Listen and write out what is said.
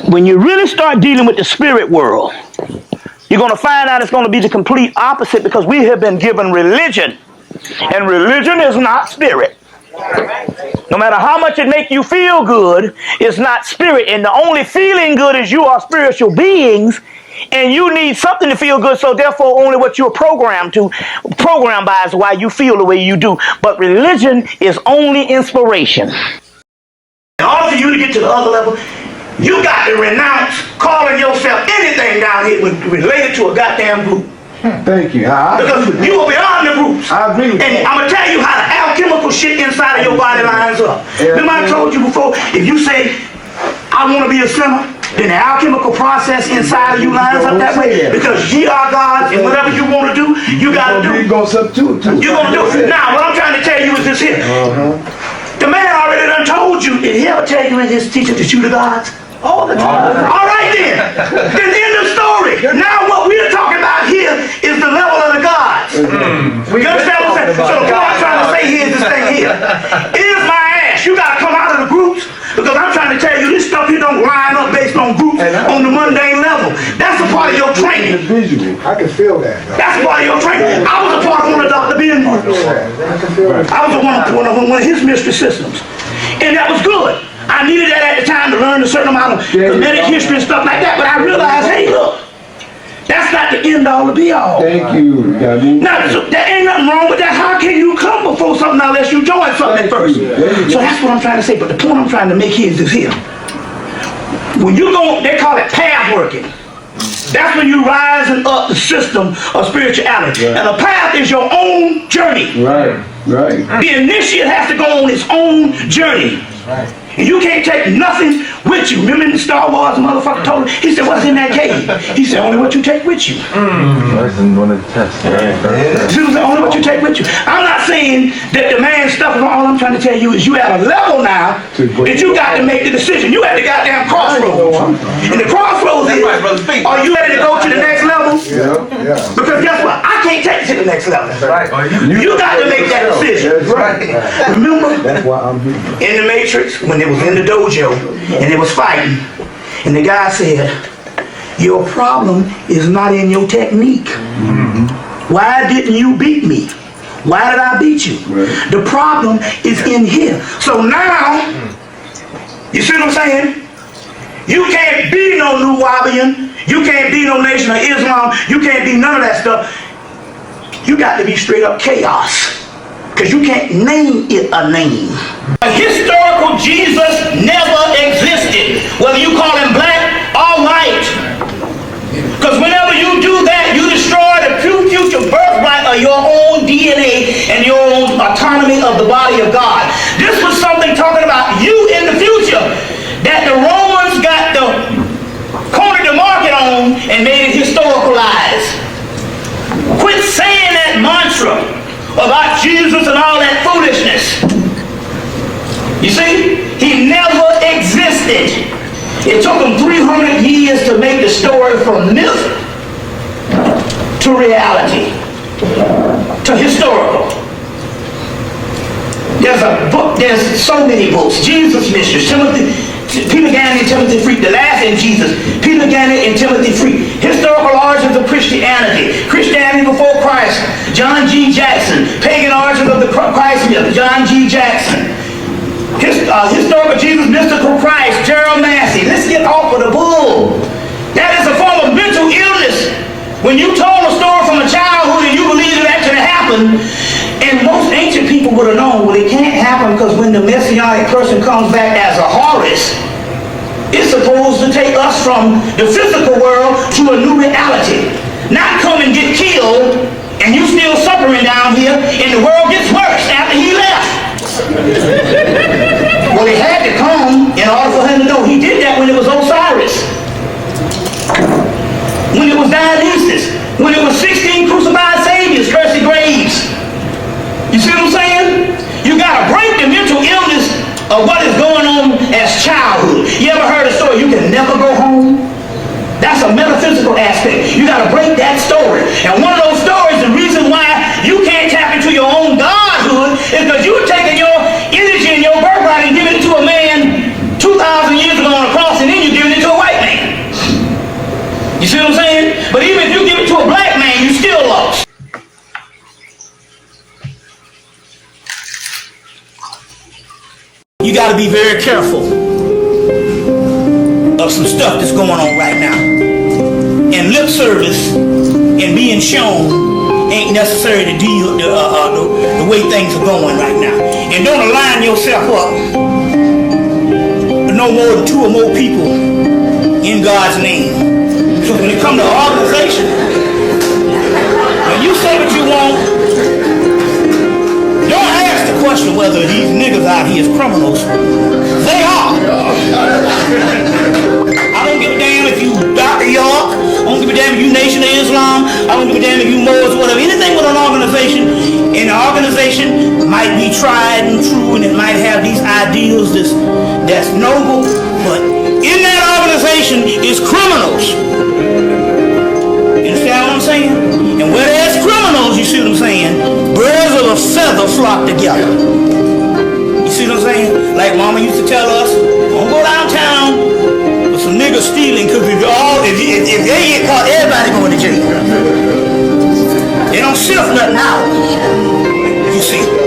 When you really start dealing with the spirit world, you're going to find out it's going to be the complete opposite, because we have been given religion, and religion is not spirit. No matter how much it make you feel good, it's not spirit. And the only feeling good is you are spiritual beings, and you need something to feel good. So therefore, only what you're programmed by is why you feel the way you do. But religion is only inspiration. In order for you to get to the other level, you got to renounce calling yourself anything down here related to a goddamn group. Thank you. Because you are beyond the groups. I agree with and that. I'm going to tell you how the alchemical shit inside of your body lines up. Remember I told you before, if you say, I want to be a sinner, then the alchemical process inside of you lines up that way. Because ye are gods, and whatever you want to do, you got to do. You're going to substitute too. You're going to do it. Now, what I'm trying to tell you is this here. The man already done told you. Did he ever tell you in his teaching to shoot the gods? All the time. All right then. Then end of story. Now what we're talking about here is the level of the gods. You understand what I'm saying? So the point I'm trying to say here is this thing here. Is my ass. You got to come out of the groups, because I'm trying to tell you this stuff you don't line up based on groups on the mundane level. That's a part of your training. Visual. I can feel that. That's part of your training. I was a part of one of Dr. Ben groups. I was one of his mystery systems. And that was good. I needed that at the time to learn a certain amount of Kemetic history and stuff like that, but I realized, hey, look, that's not the end all to be all. Thank you. Now, so there ain't nothing wrong with that. How can you come before something unless you join something at first? So that's what I'm trying to say, but the point I'm trying to make here is this here. When you go, they call it path working. That's when you rising up the system of spirituality. And a path is your own journey. Right. The initiate has to go on his own journey. And you can't take nothing with you. Remember in the Star Wars, the motherfucker told him, he said, what's in that cave? He said, only what you take with you. That's in one of the tests. He said, only what you take with you. I'm not saying that the man's stuff is wrong. All I'm trying to tell you is you at a level now that you got to make the decision. You at the goddamn crossroads. And the crossroads is, are you ready to go to the next level? Yeah. Because guess what? I can't take you to the next level. You got to make that decision. Remember? That's why I'm here. In the Matrix, when they was in the dojo and they was fighting, and the guy said, your problem is not in your technique. Why didn't you beat me? Why did I beat you? The problem is in here. So now, you see what I'm saying? You can't be no New Wabian. You can't be no Nation of Islam. You can't be none of that stuff. You got to be straight up chaos. Because you can't name it a name. A historical Jesus never existed. Whether you call him black or white. Because whenever you do that, you destroy the future birthright of your own DNA and your own autonomy of the body of God. This was something talking about you in the future that the Romans got the corner the market on and made it historicalized. Quit saying that mantra about Jesus and all that foolishness. You see, he never existed. It took him 300 years to make the story from myth to reality, to historical. There's a book, there's so many books. Jesus Mysteries, Peter Gannon and Timothy Free, the last in Jesus, Peter Gannon and Timothy Free, Historical Origins of Christianity, Christianity Before Christ, John G. Jackson, Pagan Origins of the Christ myth, John G. Jackson, Historical Jesus, Mystical Christ, Gerald Massey. Let's get off of the bull. That is a form of mental illness. When you told a story from a childhood and you believe it actually happened, and most ancient people would have known, well, it can't happen because when the Messianic person comes back as a Horus, it's supposed to take us from the physical world to a new reality. Not come and get killed and you still suffering down here and the world gets worse after he left. Well, he had to come in order for him to know. He did that when it was Osiris, when it was Dionysus, when it was 16 crucified saviors, cursed graves. You see what I'm saying? You gotta break the mental illness of what is going on as childhood. You ever heard a story, you can never go home? That's a metaphysical aspect. You gotta break that story. And one of those stories, the reason why you can't tap into your own godhood is because you're taking your energy and your birthright and giving it to a man 2,000 years ago on a cross, and then you're giving it to a white we got to be very careful of some stuff that's going on right now. And lip service and being shown ain't necessary to deal the way things are going right now. And don't align yourself up with no more than 2 or more people in God's name. So when it comes to organization, when you say what you want, don't ask the question whether these niggas out here is criminals. They are. I don't give a damn if you Dr. York. I don't give a damn if you Nation of Islam. I don't give a damn if you Moors, whatever. Anything with an organization, and the organization might be tried and true, and it might have these ideals that's noble, but in that organization is criminals. You understand what I'm saying? And where there's criminals, you see what I'm saying? Birds of a feather flock together. You see what I'm saying? Like Mama used to tell us, don't go downtown with some niggas stealing, because if they get caught, everybody going to jail. They don't sift nothing out. You see.